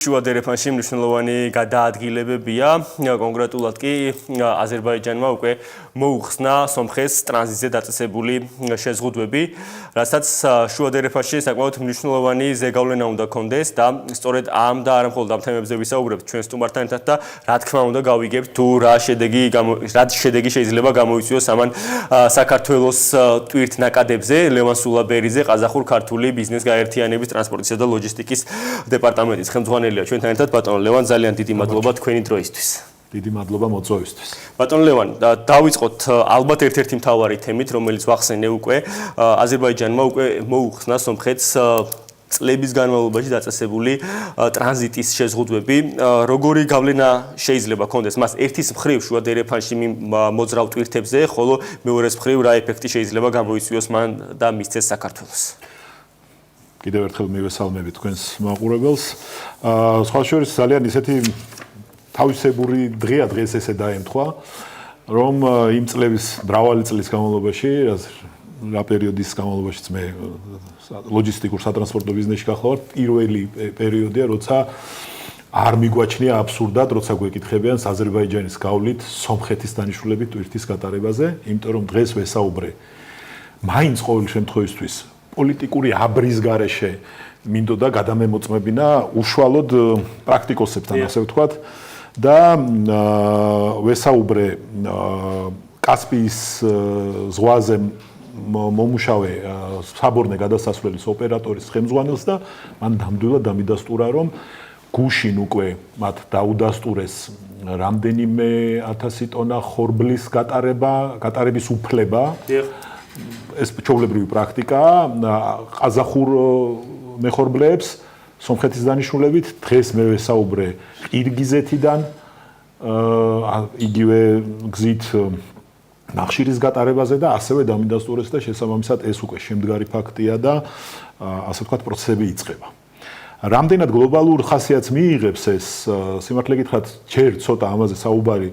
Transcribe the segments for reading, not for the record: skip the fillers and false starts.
შუა დერეფანში მნიშვნელოვანი გადაადგილებებია, კონკრეტულად კი აზერბაიჯანმა უკვე მოუხსნა სომხეთს ტრანზიტზე დაწესებული შეზღუდვები, რასაც შუა დერეფანში საკმაოდ მნიშვნელოვანი ზეგავლენა უნდა კონდეს და სწორედ ამ და არა მხოლოდ ამ თემებზე ვისაუბრებთ ჩვენ სტუმართან ერთად და რა თქმა უნდა გავიგებთ თუ რა შედეგი შეიძლება გამოიწვიოს ამან საქართველოს ტვირთ ნაკადებზე, ლევან სულაბერიძე, ყაზახურ-ქართული ბიზნეს გაერთიანების ტრანსპორტისა და ლოჯისტიკის დეპარტამენტის ხელმძღვანელი ჩვენთან ერთად ბატონო ლევან, ძალიან დიდი მადლობა თქვენი დროისთვის. დიდი მადლობა მოწვევისთვის. ბატონო ლევან, დავიწყოთ ალბათ ერთ-ერთი მთავარი თემით, რომელიც ვახსენე უკვე, აზერბაიჯანმა უკვე მოუხსნა სომხეთს წლების განმავლობაში დაწესებული ტრანზიტის შეზღუდვები. როგორი გავლენა შეიძლება კონდეს მას ერთის მხრივ შუა დერეფანში მოძრავ ტვირთებზე, ხოლო მეორეს მხრივ რა ეფექტი შეიძლება გამოიწვიოს მან და მისცეს საქართველოს? კიდევ ერთხელ მივესალმები თქვენს მაყურებელს. სხვა შორის ძალიან ისეთი თავისებური დღეა დღეს ესე დაემთხვა, რომ იმ წლების მრავალი წლის განმავლობაში, რა პერიოდის განმავლობაშიც მე ლოჯისტიკურ სატრანსპორტო ბიზნესში გახლავართ, პირველი პერიოდია, როცა არ მიგვაჩნია აბსურდად, როცა გვეკითხებიან აზერბაიჯანის გავლით სომხეთის დანიშნულებით ტვირთის გატარებაზე, იმიტომ რომ დღეს ვესაუბრე მაინც ყოველ შემთხვევისთვის პოლიტიკური აბრის გარეშე მინდოდა გადამემოწმებინა უშუალოდ პრაქტიკოსებთან, ასე ვთქვათ, და ვესაუბრე კასპიის ზღვაზე მომუშავე საბორნე გადასასვლელის ოპერატორის ხელმძღვანელს და მან ნამდვილად დამიდასტურა, რომ გუშინ უკვე მათ დაუდასტურეს რამდენიმე 1000 ტონა ხორბლის გატარების უფლება. ეს ჩვეულებრივი პრაქტიკაა ყაზახურ მეხორბლეებს სომხეთის დანიშნულებით. დღეს მე ვესაუბრე ყირგიზეთიდან იგივე გზით ნახშირის გატარებაზე და ასევე დამიდასტურეს და შესაბამისად ეს უკვე შემდგარი ფაქტია და ასე ვთქვათ პროცესები იწყება. რამდენად გლობალურ ხასიათს მიიღებს ეს სიმართლე გითხრათ, ჯერ ცოტა ამაზე საუბარი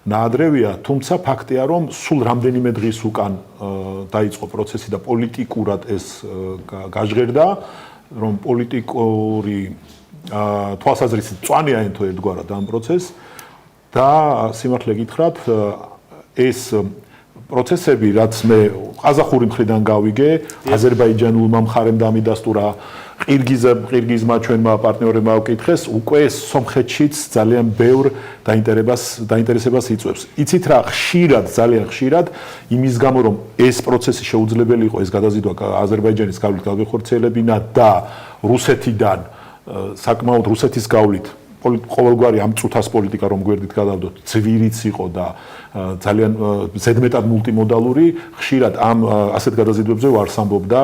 ნაადრევია, თუმცა ფაქტია, რომ სულ რამდენიმე დღის უკან დაიწყო პროცესი და პოლიტიკურად ეს გაჟღერდა, რომ პოლიტიკური თვალსაზრისით მწვანე აენთო ერთგვარად ამ პროცესს და სიმართლე გითხრათ, ეს პროცესები, რაც მე ყაზახური მხრიდან გავიგე, აზერბაიჯანულმა მხარემ დამიდასტურა, ყირგიზმა ჩვენმა პარტნიორებმა ვკითხეს, უკვე სომხეთშიც ძალიან ბევრ დაინტერესებას იწვევს. იცით რა, ხშირად, ძალიან ხშირად, იმის გამო, რომ ეს პროცესი შეუძლებელი იყო, ეს გადაზიდვა აზერბაიჯანის გავლით გავეხორციელებინა და რუსეთიდან, საკმაოდ რუსეთის გავლით ყოველგვარი ამ წუთას პოლიტიკა რომ გვერდით გადავდოთ, ძვირიც იყო და ძალიან ზედმეტად მულტიმოდალური, ხშირად ამ ასეთ გადაზიდვებზე ვარს ამბობდა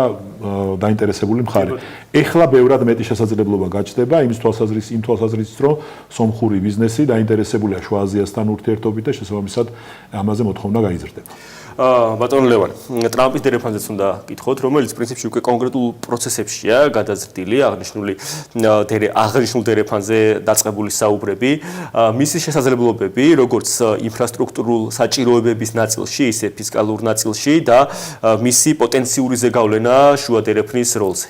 დაინტერესებული მხარე. ეხლა ბევრად მეტი შესაძლებლობა გაჩნდება იმ თვალსაზრისით, რომ სომხური ბიზნესი დაინტერესებულია შუა აზიასთან ურთიერთობით და შესაბამისად ამაზე მოთხოვნა გაიზრდება. ბატონო ლევან, ტრამპის დერეფანზეც უნდა გითხოთ, რომელიც პრინციპში უკვე კონკრეტულ პროცესებშია გადაზრდილი, აღნიშნულ დერეფანზე დაწყებული საუბრები, მისი შესაძლებლობები, როგორც ინფრასტრუქტურულ საჭიროებების ნაწილში, ისე ფისკალურ ნაწილში და მისი პოტენციური ზეგავლენა შუა დერეფნის როლზე.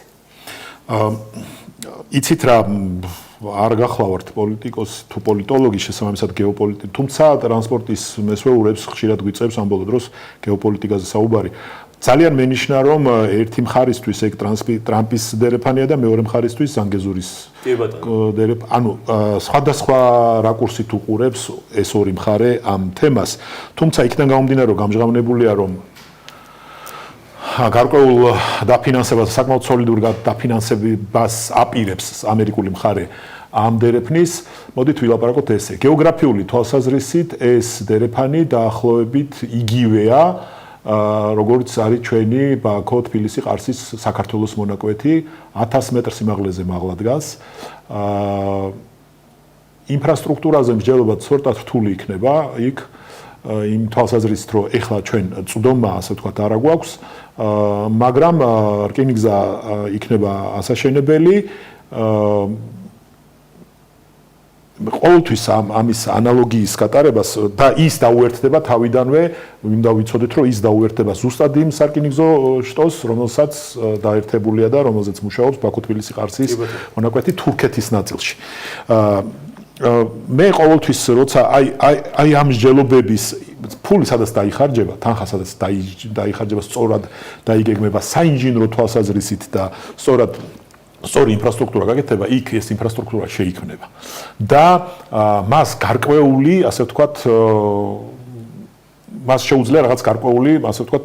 იცით რა, არ გახლავართ პოლიტიკოსი თუ პოლიტოლოგი, შესაბამისად გეოპოლიტიკა, თუმცა ტრანსპორტის მესვეურებს ხშირად გვიწევს ამ ბოლო დროს გეოპოლიტიკაზე საუბარი. ძალიან მენიშნა, რომ ერთი მხარისთვის ეგ ტრამპის დერეფანია და მეორე მხარისთვის ზანგეზურის დერეფანი. ანუ სხვადასხვა რაკურსით უყურებს ეს ორი მხარე ამ თემას. თუმცა იქიდან გამომდინარე, რომ გამჟღავნებულია, რომ გარკვეულ დაფინანსებას, საკმაოდ სოლიდურ დაფინანსებას აპირებს ამერიკული მხარე ამ დერეფნის, მოდით ვილაპარაკოთ ესე. გეოგრაფიული თვალსაზრისით ეს დერეფანი დაახლოებით იგივეა, როგორც არის ჩვენი ბაქო, თბილისი, ყარსის საქართველოს მონაკვეთი, 1000 მეტრ სიმაღლეზე მაღლა დგას. ინფრასტრუქტურაზე მსჯელობა ცოტა რთული იქნება იქ, იმ თვალსაზრისით, რომ ეხლა ჩვენ წვდომა, ასე ვთქვათ, არა გვაქვს, მაგრამ რკინიგზა იქნება ასაშენებელი. ყოველთვის ამის ანალოგიის გატარებას და ის დაუერთდება თავიდანვე, უნდა ვიცოდეთ, რომ ის დაუერთდება ზუსტად იმ სარკინიგზო შტოს, რომელსაც დაერთებულია და რომელზეც მუშაობს ბაქო-თბილისი-ყარსის მონაკვეთი თურქეთის ნაწილში. მე ყოველთვის როცა აი ამ მსჯელობების ფული სადაც დაიხარჯება, თანხა სადაც დაიხარჯება, სწორად დაიგეგმება საინჟინრო თვალსაზრისით და სწორი ინფრასტრუქტურა გაკეთება, იქ ეს ინფრასტრუქტურა შეიქმნება. და მას გარკვეული, ასე ვთქვათ, მას შეუძლია რაღაც გარკვეული, ასე ვთქვათ,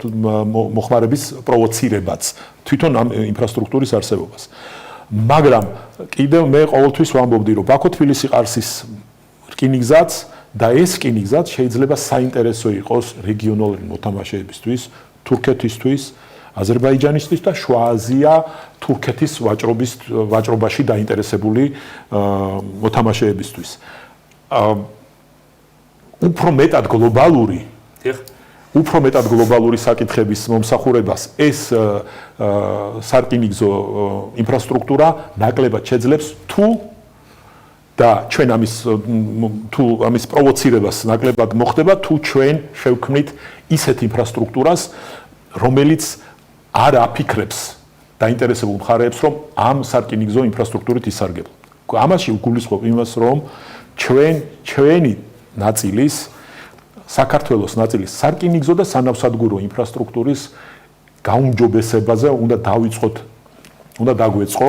მოხმარების პროვოცირებაც თვითონ ამ ინფრასტრუქტურის არსებობას. მაგრამ კიდევ მე ყოველთვის ვამბობდი, რომ ბაქო-თბილისი-ყარსის რკინიგზაც და ეს რკინიგზაც შეიძლება საინტერესო იყოს რეგიონალური მოთამაშეებისთვის, თურქეთისთვის, აზერბაიჯანისთვის და შუა აზია თურქეთის ვაჭრობაში დაინტერესებული მოთამაშეებისთვის. უფრო მეტად გლობალური საკითხების მომსახურებას ეს სარკინიგზო ინფრასტრუქტურა ნაკლებად შეძლებს თუ ჩვენ ამის პროვოცირებას ნაკლებად მოხდება თუ ჩვენ შევქმნით ისეთ ინფრასტრუქტურას, რომელიც არ აფიქრებს დაინტერესებულ მხარეებს, რომ ამ სარკინიგზო ინფრასტრუქტურით ისარგებლონ. ამაში გულისხმობ იმას, რომ ჩვენი ნაწილის საქართველოს ნაწილის სარკინიგზო და სანავსადგურო ინფრასტრუქტურის გაუმჯობესებაზე უნდა დაგვეწყო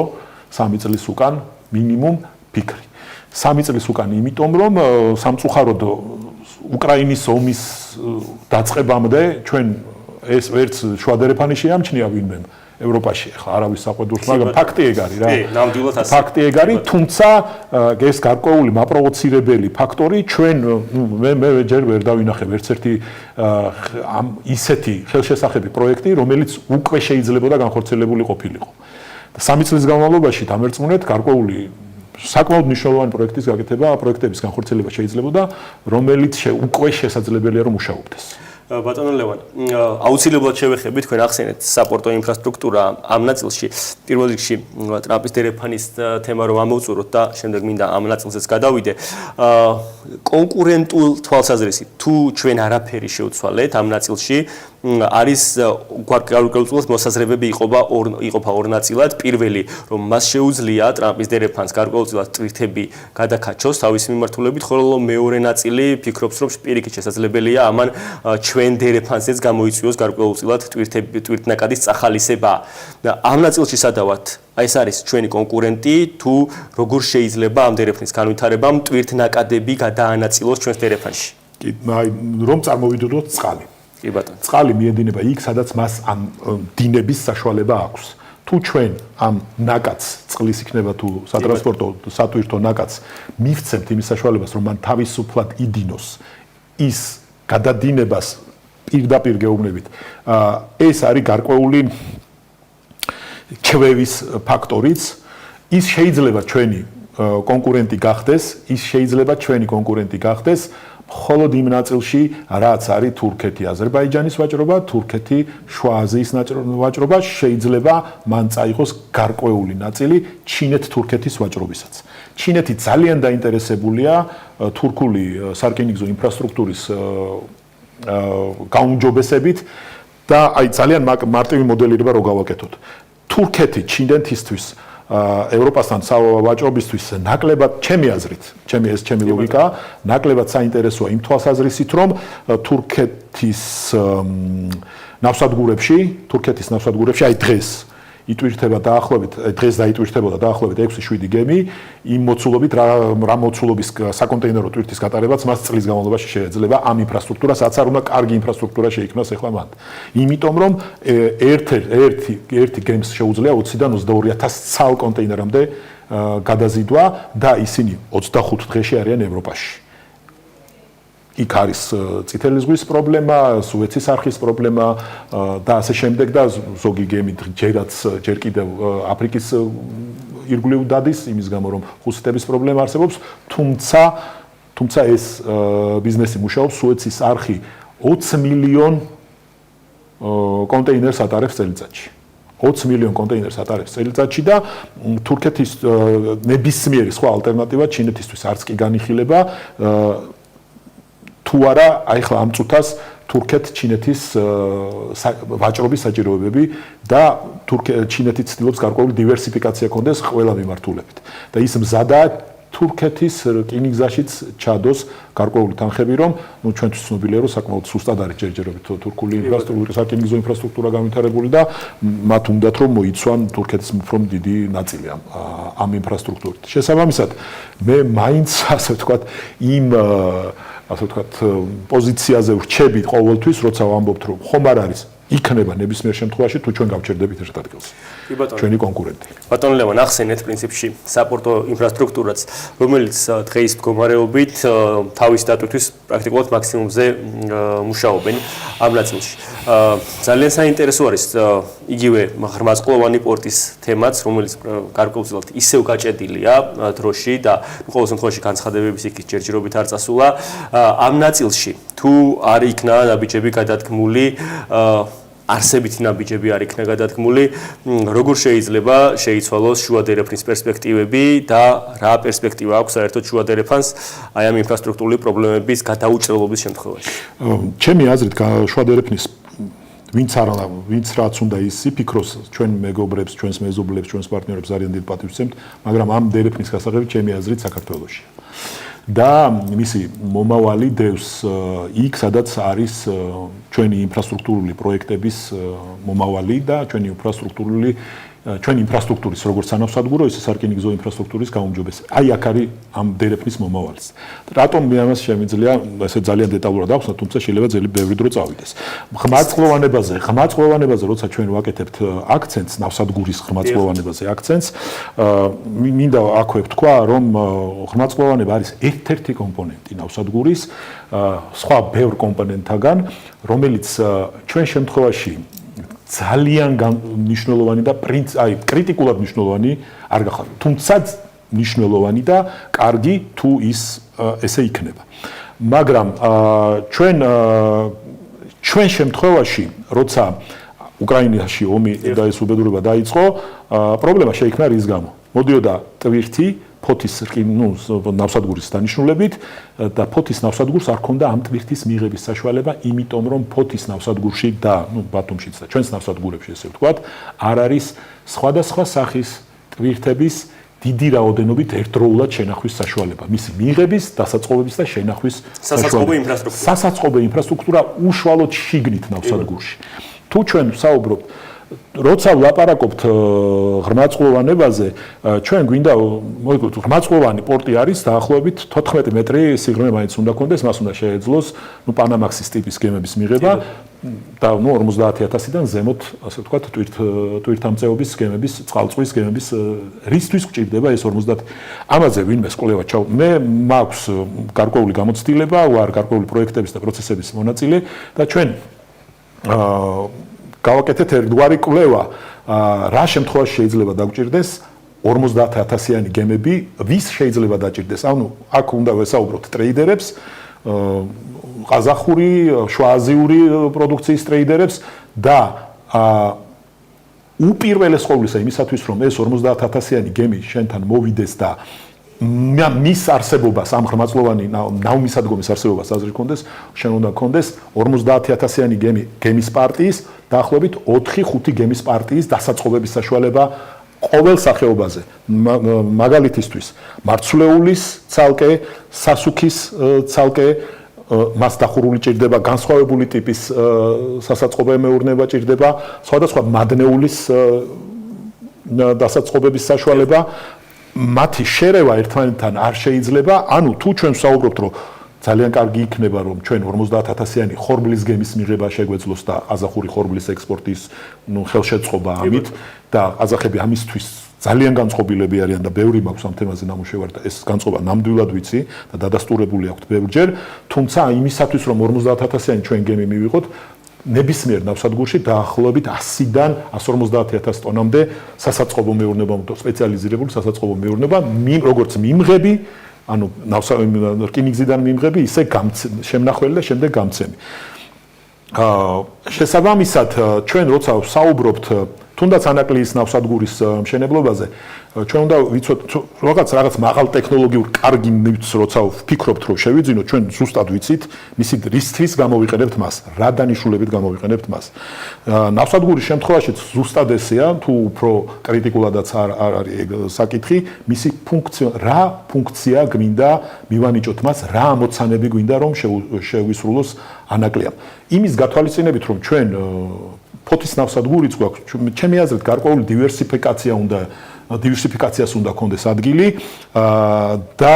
3 წლის უკან მინიმუმ ფიქრი. 3 წლის უკან, იმიტომ რომ სამწუხაროდ უკრაინის ომის დაწყებამდე ჩვენ ეს ვერც შუადერეფანი შეამჩნია ვინმემ ევროპაში, ახლა არავის საყვედურს, მაგრამ ფაქტი ეგ არის რა. ნამდვილად ასე. ფაქტი ეგ არის, თუმცა ეს გარკვეული მაპროვოცირებელი ფაქტორი ჩვენ მე ჯერ ვერ დავინახებ ერთ-ერთი ისეთი ხელშესახები პროექტი, რომელიც უკვე შეიძლებოდა განხორციელებული ყოფილიყო. 3 წლის განმავლობაში დამერწმუნეთ გარკვეული საკმაოდ მნიშვნელოვანი პროექტების განხორციელება შეიძლებოდა, რომელიც უკვე შესაძლებელია რომ მუშაობდეს. ბატონო ლევან, აუცილებლად შევეხები თქვენ ახსენეთ საპორტო ინფრასტრუქტურა ამ ნაწილში. პირველ რიგში ტრამპის დერეფანის თემა რომ ამოვწუროთ და შემდეგ მინდა ამ ნაწილზეც გადავიდე. კონკურენტულ თვალსაზრისით თუ ჩვენ არაფერი შევცვალეთ ამ ნაწილში, არის გარკვეულწილად მოსაზრებები იყოფა ორ ნაწილად. პირველი, რომ მას შეუძლია ტრამპის დერეფანს გარკვეულწილად ტვირთები გადაკაჩოს თავის მიმართულებით, ხოლო მეორე ნაწილი ფიქრობს, რომ პირიქით შესაძლებელია ამან ჩვენ დერეფანსეც გამოიწვიოს გარკვეულწილად ტვირთნაკადის წახალისება. ამ ნაწილში სადავად აი ეს არის ჩვენი კონკურენტი, თუ როგორ შეიძლება ამ დერეფნის განვითარებამ ტვირთნაკადები გადაანაწილოს ჩვენს დერეფანში. რომ წარმოვიდოდოთ წყალი. კი ბატონო. წყალი მიედინება იქ, სადაც მას ამ დინების საშუალება აქვს. თუ ჩვენ ამ ნაკადს, წყლის იქნება თუ სატრანსპორტო, სატვირთო ნაკადს მივცემთ იმის საშუალებას, რომ მან თავისუფლად იდინოს ის გადადინებას პირდაპირ გეუბნებით. ეს არის გარკვეული ჩვევის ფაქტორიც. ის შეიძლება ჩვენი კონკურენტი გახდეს, მხოლოდ იმ ნაწილში, რაც არის თურქეთი, აზერბაიჯანის ვაჭრობა, თურქეთი, შუა აზიის ვაჭრობა, შეიძლება მან წაიღოს გარკვეული ნაწილი ჩინეთ-თურქეთის ვაჭრობისაც. ჩინეთი ძალიან დაინტერესებულია თურქული სარკინიგზო ინფრასტრუქტურის გაუმჯობესებით და აი ძალიან მარტივი მოდელირება რო გავაკეთოთ. თურქეთი ჩინეთისთვის ევროპასთან ვაჭრობისთვის ნაკლებად, ჩემი აზრით, ჩემი ლოგიკა, ნაკლებად საინტერესოა იმ თვალსაზრისით, რომ თურქეთის ნავსადგურებში აი დღეს იტვირთება დაახლოებით, დღეს დაიტვირთებოდა დაახლოებით 6-7 გემი, იმ მოცულობით რა მოცულობის საკონტეინერო ტვირთის გატარებაც მას წლის განმავლობაში შეეძლება ამ ინფრასტრუქტურას, რაც არ უნდა კარგი ინფრასტრუქტურა შეიქმნას ახლა მანდ. იმიტომ რომ ერთი გემს შეუძლია 20-დან 22,000 ცალ კონტეინერამდე გადაზიდვა და ისინი 25 დღეში არიან ევროპაში. იქ არის წითელი ზღვის პრობლემა, სუეცის არხის პრობლემა და ასე შემდეგ და ზოგი გემი ჯერ კიდევ აფრიკის ირგვლივ დადის, იმის გამო რომ ხუსიტების პრობლემა არსებობს, თუმცა ეს ბიზნესი მუშაობს, სუეცის არხი 20 მილიონ კონტეინერს ატარებს წელიწადში. 20 მილიონ კონტეინერს ატარებს წელიწადში და თურქეთის ნებისმიერი სხვა ალტერნატივა ჩინეთისთვის არც კი განიხილება თუ არა აი ხლა ამ წუთას თურქეთ-ჩინეთის ვაჭრობის საჭიროებები და ჩინეთი ცდილობს გარკვეული დივერსიფიკაცია კონდეს ყველა მიმართულებით და ის მზადაა თურქეთის რკინიგზაშიც ჩადოს გარკვეული თანხები, რომ ჩვენთვის ცნობილია, რომ საკმაოდ სუსტად არის ჯერჯერობით თურქული ინფრასტრუქტურა, საკინგზო ინფრასტრუქტურა განვითარებული და მათ უნდათ რომ მოიცვან თურქეთის უფრო დიდი ნაწილი ამ ინფრასტრუქტურით. შესაბამისად, მე მაინც ასე ვთქვათ, იმ ასე ვთქვათ, პოზიციაზე ვრჩები ყოველთვის, როცა ვამბობთ, რომ ხომ არ არის იქნება ნებისმიერ შემთხვევაში თუ ჩვენ გავჩერდებით ერთ ადგილს. ჩვენი კონკურენტი. ბატონ ლევან, ახსენეთ პრინციპში საპორტო ინფრასტრუქტურაც, რომელიც დღეის მდგომარეობით თავის სტატუსის პრაქტიკულად მაქსიმუმზე მუშაობენ ამ ნაწილში. ძალიან საინტერესო არის იგივე ღრმაწყლოვანი პორტის თემაც, რომელიც გარკვეულწილად ისევ გაჭედილია დროში და ყოველ შემთხვევაში განცხადებების იქით ჯერჯერობით არ წასულა. ამ ნაწილში თუ არ იქნა ნაბიჯები გადადგმული არსებითი ნაბიჯები არ იქნა გადადგმული, როგორ შეიძლება შეიცვალოს შუადერეფნის პერსპექტივები და რა პერსპექტივა აქვს საერთოდ შუადერეფანს აი ამ ინფრასტრუქტურული პრობლემების გადაუჭრელობის შემთხვევაში? ჩემი აზრით შუადერეფნის ვინც რაც უნდა იფიქროს ჩვენ მეგობრებს, ჩვენს მეზობლებს, ჩვენს პარტნიორებს ძალიან დიდ პატივს ვცემთ, მაგრამ ამ დერეფნის გასაღებით ჩემი აზრით საქართველოში. და მისი მომავალი დევს იქ, სადაც არის ჩვენი ინფრასტრუქტურული პროექტების მომავალი და ჩვენი ინფრასტრუქტურის როგორც სანავსადგურო, ისე სარკინიგზო ინფრასტრუქტურის გაუმჯობესება. აი აქ არის ამ დერეფნის მომავალიც. რატომ მე ამას შემიძლია ესე ძალიან დეტალურად ახსნა, თუმცა შეიძლება ძალიან ბევრი დრო წავიდეს. ღრმაწყლოვანებაზე, როცა ჩვენ ვაკეთებთ აქცენტს, ნავსადგურის ღრმაწყლოვანებაზე აქცენტს, მინდა აქვე ვთქვა, რომ ღრმაწყლოვანება არის ერთ-ერთი კომპონენტი ნავსადგურის სხვა ბევრ კომპონენტთაგან, რომელიც ჩვენ შემთხვევაში ძალიან მნიშვნელოვანი და კრიტიკულად მნიშვნელოვანი არ გახართ. თუმცა მნიშვნელოვანი და კარგი თუ ის ესე იქნება. მაგრამ ჩვენ შემთხვევაში, როცა უკრაინაში ომი და ეს უბედურება დაიწყო, პრობლემა შეიქმნა რის გამო? მოდიოდა ტვირთი ფოთის ნავსადგურის დანიშნულებით და ფოთის ნავსადგურს არ ქონდა ამ ტვირთის მიღების საშუალება, იმიტომ რომ ფოთის ნავსადგურში და ბათუმშიც და ჩვენს ნავსადგურებში ესე ვთქვათ, არ არის სხვადასხვა სახის ტვირთების დიდი რაოდენობით ერთდროულად შენახვის საშუალება. მისი მიღების, დასაწყობების და შენახვის სასაწყობო ინფრასტრუქტურა უშუალოდ შიგნით ნავსადგურში. თუ ჩვენ ვსაუბრობთ როცა ვლაპარაკობთ ღრმაწყლოვანებაზე, ჩვენ გვინდა მოიგოთ ღრმაწყლოვანი პორტი არის დაახლოებით 14 მეტრი სიღრმე მაინც უნდა კონდეს, მას უნდა შეეძლოს პანამაქსის ტიპის გემების მიღება და 50,000-დან ზემოთ, ასე ვთქვათ, ტვირთამწეობის გემების, წყალწვის გემების რისთვის გჭირდება ეს 50. ამაზე ვინმე კვლევა მე მაქვს გარკვეული გამოცდილება, ვარ გარკვეული პროექტების და პროცესების მონაწილე და ჩვენ გავაკეთეთ ერთგვარი კვლევა, რა შემთხვევაში შეიძლება დაგჭირდეს 50,000-იანი გემები, ვის შეიძლება დაჭირდეს. ანუ აქ უნდა ვესაუბროთ ტრეიდერებს, ყაზახური, შუააზიური პროდუქციის ტრეიდერებს და უპირველეს ყოვლისა იმისათვის, რომ ეს 50,000-იანი გემი შენთან მოვიდეს და მის არსებობას, ამ ღრმაწყლოვანი ნავმისადგომის არსებობას აზრი კონდეს, შენ უნდა კონდეს 50,000-იანი გემის პარტიის, დაახლოებით 4-5 გემის პარტიის დასაწყობების საშუალება ყოველ სახეობაზე. მაგალითისთვის, მარცვლეულის ცალკე, სასუქის ცალკე, მას დახურული ჭირდება, განსხვავებული ტიპის სასაწყობო მეურნეობა ჭირდება, სხვადასხვა მადნეულის დასაწყობების საშუალება. მათი შერევა ერთმანეთთან არ შეიძლება, ანუ თუ ჩვენ ვსაუბრობთ, რომ ძალიან კარგი იქნება, რომ ჩვენ 50,000-იანი ხორბლის გემის მიღება შეგვეძლოს და ყაზახური ხორბლის ექსპორტის ხელშეწყობა ამით და ყაზახები ამისთვის ძალიან განწყობილები არიან და ბევრი მაქვს ამ თემაზე ნამუშევარი და ეს განწყობა ნამდვილად ვიცი და დადასტურებული აქვს ბევრჯერ, თუმცა იმისათვის, რომ 50,000-იანი ჩვენ გემი მივიღოთ, ნებისმიერ ნავსადგურში დაახლოებით 100-დან 150,000 ტონამდე სასაწყობო მეურნეობა, სპეციალიზირებული სასაწყობო მეურნეობა, როგორც მიმღები, ანუ რკინიგზიდან მიმღები, ისე შემნახველი და შემდეგ გამცემი. შესაბამისად, ჩვენ როცა ვსაუბრობთ თუნდაც ანაკლიის ნავსადგურის მშენებლობაზე ჩვენ უნდა ვიცოთ რაღაც მაღალ ტექნოლოგიურ კარგი ნივთს როცა ვფიქრობთ რომ შევიძინოთ ჩვენ ზუსტად ვიცით მისი რისთვის გამოვიყენებთ მას რა დანიშნულებით გამოვიყენებთ მას ნავსადგურის შემთხვევაში ზუსტად ესეა თუ უფრო კრიტიკულადაც არ არის საკითხი მისი რა ფუნქცია გვინდა მივანიჭოთ მას რა ამოცანები გვინდა რომ შევისრულოს ანაკლიამ იმის გათვალისწინებით რომ ჩვენ ფოთის ნავსადგურიც გვაქვს ჩემი აზრით გარკვეული დივერსიფიკაციას უნდა კონდეს ადგილი და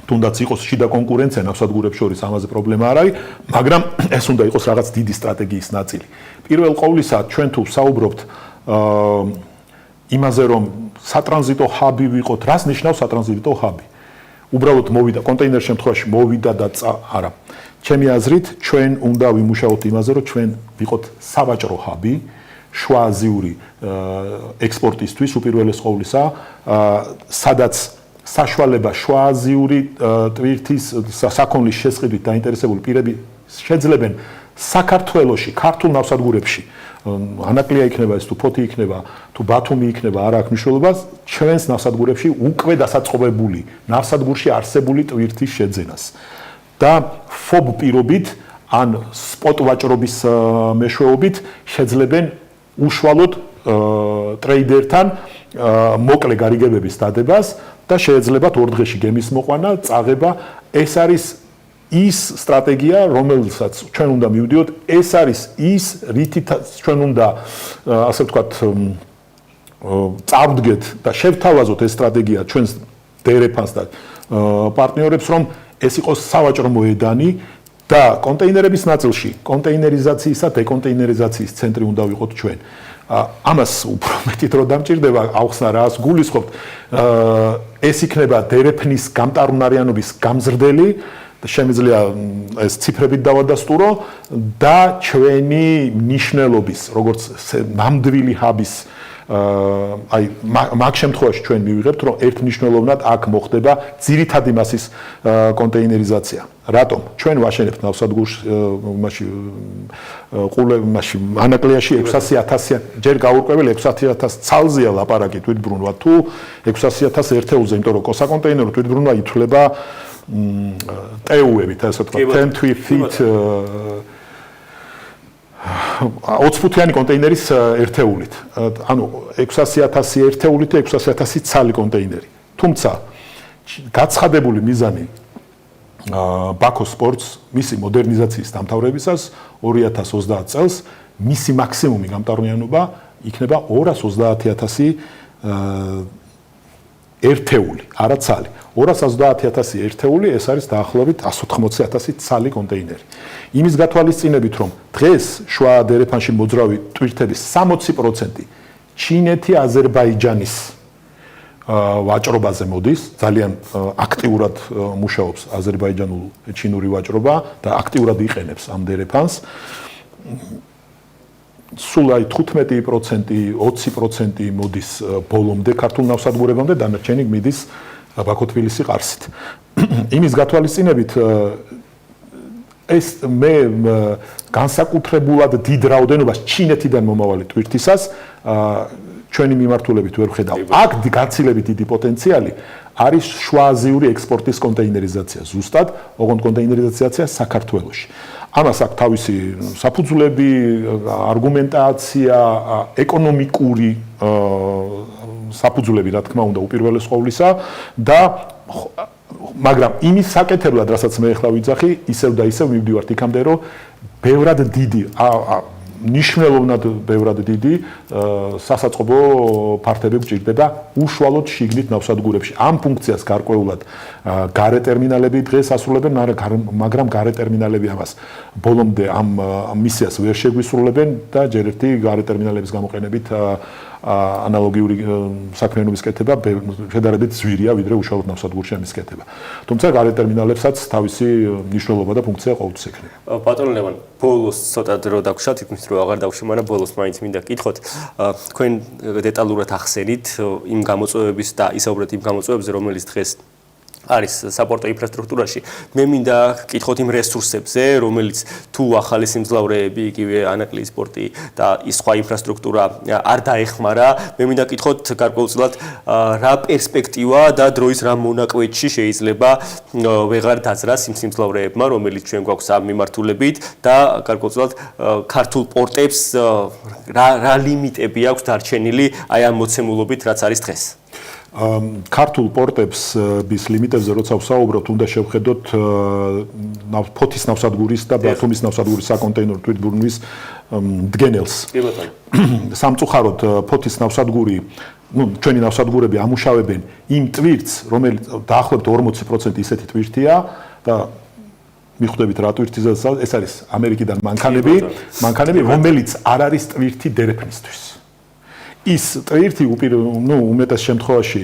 თუნდაც იყოს შიდა კონკურენცია ნავსადგურებს შორის ამაზე პრობლემა არ არის მაგრამ ეს უნდა იყოს რაღაც დიდი სტრატეგიის ნაწილი პირველ ყოვლისა ჩვენ თუ საუბრობთ იმაზე რომ სატრანზიტო ჰაბი ვიყოთ რას ნიშნავს სატრანზიტო ჰაბი უბრალოდ მოვიდა კონტეინერ შემთხვევაში მოვიდა და არა ჩემი აზრით ჩვენ უნდა ვიმუშაოთ იმაზე რომ ჩვენ ვიყოთ სავაჭრო ჰაბი შუააზიური ექსპორტისთვის უპირველეს ყოვლისა სადაც საშუალება შუააზიური ტვირთის საქონლის შესყიდვით დაინტერესებული პირები შეძლებენ საქართველოში ქართულ ნავსადგურებში ანაკლია იქნება ეს თუ ფოთი იქნება თუ ბათუმი იქნება არ აქვს მნიშვნელობა ჩვენს ნავსადგურებში უკვე დასაწყობებული ნავსადგურში არსებული ტვირთის შეძენას და ფობ პირობით ან სპოტ ვაჭრობის მეშვეობით შეძლებენ უშუალოდ ტრეიდერთან მოკლე გარიგებების დადებას და შეეძლებათ 2 დღეში გემის მოყვანა, წაღება, ეს არის ის სტრატეგია, რომელსაც ჩვენ უნდა მივდიოთ, ეს არის ის რითიც ჩვენ უნდა ასე ვთქვათ წავდგეთ და შევთავაზოთ ეს სტრატეგია ჩვენს დერეფანს და პარტნიორებს, რომ ეს იყოს სავაჭრო მოედანი და კონტეინერების ნაწილში კონტეინერიზაციის და დეკონტეინერიზაციის ცენტრი უნდა ვიყოთ ჩვენ. ამას უფრო მეტი დრო დამჭირდება ახსნა რას გულისხმობთ ეს იქნება დერეფნის გამტარუნარიანობის გამზრდელი შემიძლია ეს ციფრებით დავადასტურო და ჩვენი ნიშნულობის როგორც ნამდვილი ჰაბის აი მაგ შემთხვევაში ჩვენ მივიღებთ რომ ერთნიშნულოვნად აქ მოხდება ძირითადი მასის კონტეინერიზაცია. რატომ? ჩვენ ვაშენებთ ნავსადგურს მაშინ ანაკლიაში 600,000 ჯერ გაურკვეველი 600,000 ცალზეა ლაპარაკი თვითბრუნვა თუ 600,000 ერთეულზე, იმიტომ რომ კოსაკონტეინერო თვითბრუნვა ითვლება ტეუებით, ასე ვთქვათ, 10 feet 20 ფუტიანი კონტეინერის ერთეულით. ანუ 600,000 ერთეულით და 600,000 ცალი კონტეინერი. თუმცა გაცხადებული მიზანი ბაქოს სპორტს მისი მოდერნიზაციის დამთავრებისას 2030 წელს მისი მაქსიმუმი გამტარუნიანობა იქნება 230,000 ერთეული, არა ცალი. 230,000 ერთეული ეს არის დაახლოებით 180,000 ცალი კონტეინერი. იმის გათვალისწინებით რომ დღეს შუა დერეფანში მოძრავი ტვირთების 60% ჩინეთი, აზერბაიჯანის ვაჭრობაზე მოდის, ძალიან აქტიურად მუშაობს აზერბაიჯანულ-ჩინური ვაჭრობა და აქტიურად იყენებს ამ დერეფანს. სულ აი 15%, 20% მოდის ბოლომდე ქართულ ნავსადგურებამდე, დანარჩენი მიდის ბაქო-თბილისი ყარსით. იმის გათვალისწინებით ეს მე განსაკუთრებულად დიდ რაოდენობას ჩინეთიდან მომავალი ტვირთისას ჩვენი მიმართულებით ვერ ვხედავ. აქ გაცილებით დიდი პოტენციალი არის შუააზიური ექსპორტის კონტეინერიზაცია, ზუსტად, ოღონდ კონტეინერიზაცია საქართველოში. ამას აქვს თავისი საფუძვლები, არგუმენტაცია, ეკონომიკური საფუძვლები, რა თქმა უნდა, უპირველეს ყოვლისა და მაგრამ იმის საკეთებლად, რასაც მე ახლა ვიძახი, ისევ და ისევ მივდივართ იქამდე, რომ ბევრად დიდი ნიშნულოვნად ბევრად დიდი სასაწყობო ფართები გვჭირდება უშუალოდ შიგნით ნავსადგურებში. ამ ფუნქციას გარკვეულად გარე ტერმინალები დღეს ასრულებენ, მაგრამ გარე ტერმინალები ამას ბოლომდე ამ მისიას ვერ შეგვისრულებენ და ჯერ ერთი გარე ტერმინალების გამოყენებით ანალოგიური საქმიანობის კეთება შედარებით ზვირია, ვიდრე უშუალოდ ნავსადგურში ამის კეთება. თუმცა გარე ტერმინალებსაც თავისი მნიშვნელობა და ფუნქცია ყოველთვის ექნება. ბატონო ლევან, ბოლოს ცოტა დრო დაგვრჩა, თითქმის რომ აღარ დავშვი, მაგრამ ბოლოს მაინც მინდა გკითხოთ, თქვენ დეტალურად ახსენით იმ გამოწვევების და ისაუბრეთ იმ გამოწვევებზე, რომელიც დღეს არის საპორტო ინფრასტრუქტურაში. მე მინდა გკითხოთ იმ რესურსებზე, რომელიც თუ ახალი სიმძლავრეები, იგივე ანაკლიის სპორტი და ის სხვა ინფრასტრუქტურა არ დაეხმარა, მე მინდა გკითხოთ გარკვეულწილად რა პერსპექტივა და დროის რა მონაკვეთში შეიძლება ვეღარ დაძრას იმ სიმძლავრეებმა, რომელიც ჩვენ გვაქვს ამ მიმართულებით და გარკვეულწილად ქართულ პორტებს რა ლიმიტები აქვს დარჩენილი აი ამ მოცემულობით, რაც არის დღეს. ქართულ პორტებს bis ლიმიტებზე როცა ვსაუბრობთ, უნდა შევხედოთ ფოთის ნავსადგურის და ბათუმის ნავსადგურის საკონტეინერო თვითმფრინავის მდგენელს. სამწუხაროდ ფოთის ნავსადგური, ჩვენი ნავსადგურები ამუშავებენ იმ ტვირთს, რომელიც დაახლოებით 40% ისეთი ტვირთია და მიხვდებით რა ტვირთია, ეს არის ამერიკიდან მანქანები, რომელიც არ არის ტვირთი დერეფნისთვის. ის ტვირთი უმეტეს შემთხვევაში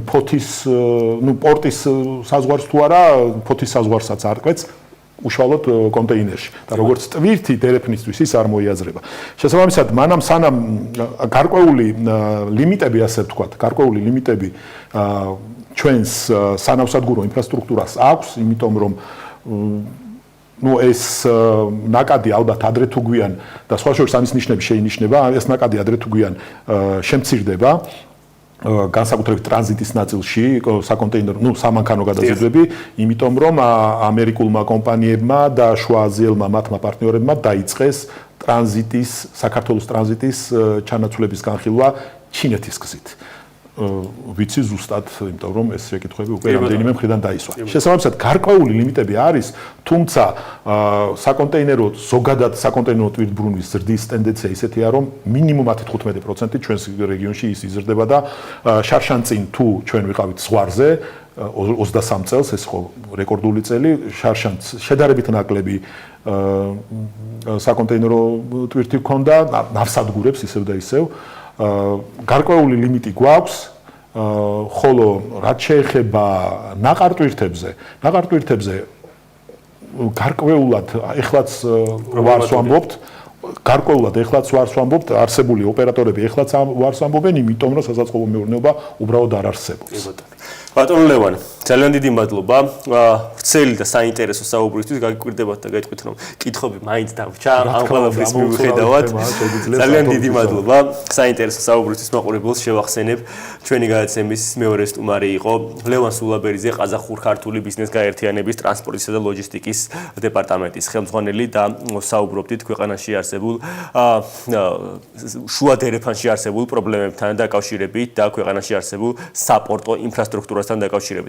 ფოთის პორტის საზღვარს თუ არა ფოთის საზღვარსაც არკვეთს უშუალოდ კონტეინერში და როგორც ტვირთი დერეფნისთვის ის არ მოიაზრება. შესაბამისად, მანამ სანამ გარკვეული ლიმიტები, ასე ვთქვათ, გარკვეული ლიმიტები ჩვენს სანავსადგურო ინფრასტრუქტურას აქვს, იმიტომ რომ ეს ნაკადი ალბათ ადრე თუ გვიან და სხვა შორის ამის ნიშნები შეინიშნება, ეს ნაკადი ადრე თუ გვიან შემცირდება, განსაკუთრებით ტრანზიტის ნაწილში, საკონტეინერო, სამანქანო გადაზიდვები, იმიტომ რომ ამერიკულმა კომპანიებმა და შუააზიელმა მათმა პარტნიორებმა დაიწყეს საქართველოს ტრანზიტის ჩანაცვლების განხილვა ჩინეთის გზით. ვიცი ზუსტად, იმიტომ რომ ეს შეკითხვები უკვე რამდენიმე მხრიდან დაისვა. შესაბამისად, გარკვეული ლიმიტები არის, თუმცა საკონტეინერო ზოგადად საკონტეინერო თვითმფრინავის ზრდის ტენდენცია ისეთია, რომ მინიმუმ 10-15% ჩვენს რეგიონში ის იზრდება და შარშანწინ თუ ჩვენ ვიყავით ზღვარზე 23 წელს, ეს ხო რეკორდული წელი, შარშანც შედარებით ნაკლები საკონტეინერო თვითმფრინავი ჰქონდა, ნავსადგურებს ისევ და ისევ გარკვეული ლიმიტი გვაქვს, ხოლო რაც შეეხება ნაყარტვირთებზე გარკვეულად ეხლაც ვარს ვამბობთ, არსებული ოპერატორები ეხლაც ვარს ამბობენ, იმიტომ რომ საზაწყობო მეურნეობა უბრალოდ არ არსებობს. ბატონო ლევან, ძალიან დიდი მადლობა. ვრცელი და საინტერესო საუბრისთვის გაგიკვირდებათ და გაიტყვით რომ კითხვები მაინც დავრჩა ამ ყველაფრის მიუხედავად. ძალიან დიდი მადლობა. საინტერესო საუბრისთვის მაყურებელს შევახსენებ, ჩვენი გადაცემის მეორე სტუმარი იყო ლევან სულაბერიძე, ყაზახურ-ქართული ბიზნეს გაერთიანების ტრანსპორტისა და ლოჯისტიკის დეპარტამენტის ხელმძღვანელი და საუბრობდით ქვეყანაში არსებულ შუა დერეფანში არსებულ პრობლემებთან დაკავშირებით და ქვეყანაში არსებულ საპორტო ინფრასტრუქტურასთან დაკავშირებით.